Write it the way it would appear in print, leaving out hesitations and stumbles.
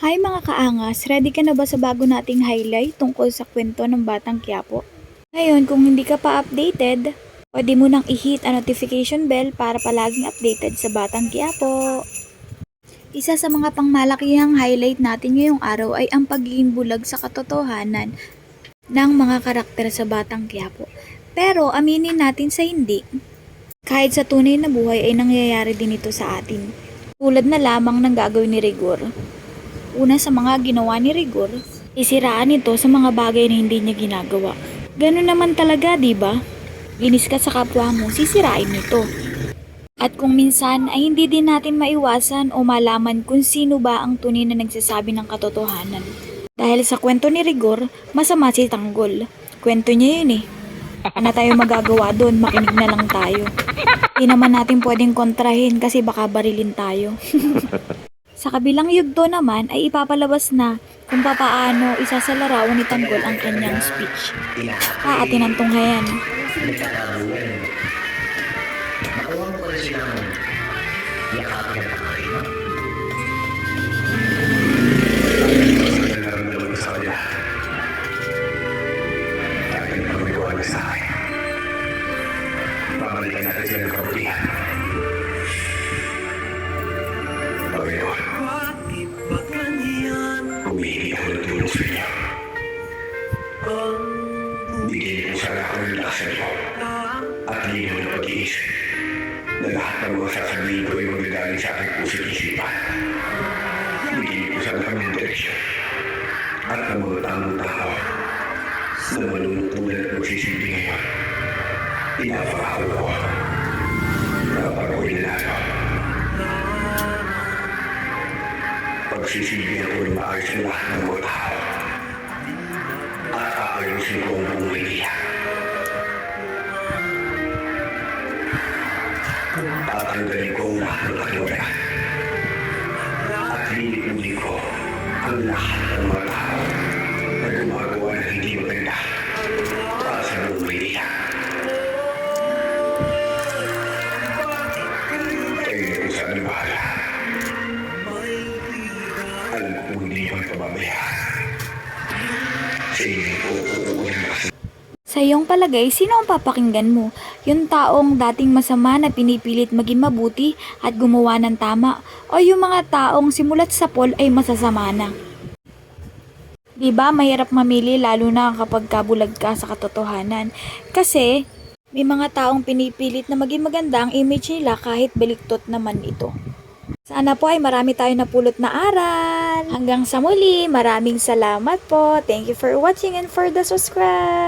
Hi mga kaangas, ready ka na ba sa bago nating highlight tungkol sa kwento ng Batang Quiapo? Ngayon, kung hindi ka pa updated, pwede mo nang i-hit ang notification bell para palaging updated sa Batang Quiapo. Isa sa mga pangmalakihang highlight natin ngayong araw ay ang pagiging bulag sa katotohanan ng mga karakter sa Batang Quiapo. Pero aminin natin sa hindi, kahit sa tunay na buhay ay nangyayari din ito sa atin. Tulad na lamang ng gagawin ni Rigor. Una sa mga ginawa ni Rigor, isiraan ito sa mga bagay na hindi niya ginagawa. Ganun naman talaga, di ba? Ginis ka sa kapwa mo, sisirain nito. At kung minsan ay hindi din natin maiwasan o malaman kung sino ba ang tunay na nagsasabi ng katotohanan. Dahil sa kwento ni Rigor, masama si Tanggol. Kwento niya yun eh. Ano tayo magagawa doon, makinig na lang tayo. Hindi naman natin pwedeng kontrahin kasi baka barilin tayo. Sa kabilang yugto naman ay ipapalabas na kung papaano isasalarawan ni Tanggol ang kanyang speech. Atin ang tunghayan. Nagtatabunan. Nakuha mo pa rin silang yakapin ang pangkarino. Ang naramdaman ko sa kanila. Kaya pinapagawa sa akin. Pamalitan natin sila ng kabutihan. Panginoon, humihingi ako ng tulong sa inyo. Bigyan niyo po sana ako ng lakas niyo at linaw na pag-iisip na lahat ng mga sasabihin ko ay magagaling sa aking puso at isipan. Bigyan niyo po sana kami ng direksyon at ng mga tamang tao na manunutunan at magsisilbi ngayon. Pinapakako ko na pag-uwi na lalo. Pagsisilbihan ko ng maayos ang lahat ng mga tao at aayusin ko ang buhay nila. Tatanggalin ko ang lahat ng katiwalaan at lilipulin ko ang lahat ng mga tao na gumagawa ng hindi maganda para sa buhay nila. Kayo na kung saan bahala. Alam ko kung hindi ko ipababayaan. Sa inyo po uuunin kasi. Sa iyong palagay, sino ang papakinggan mo? Yung taong dating masama na pinipilit maging mabuti at gumawa ng tama? O yung mga taong simulat sa Paul ay masasama na? Diba mahirap mamili lalo na kapag kabulag ka sa katotohanan? Kasi may mga taong pinipilit na maging maganda ang image nila kahit baliktot naman ito. Sana po ay marami tayong napulot na aral. Hanggang sa muli, maraming salamat po. Thank you for watching and for the subscribe.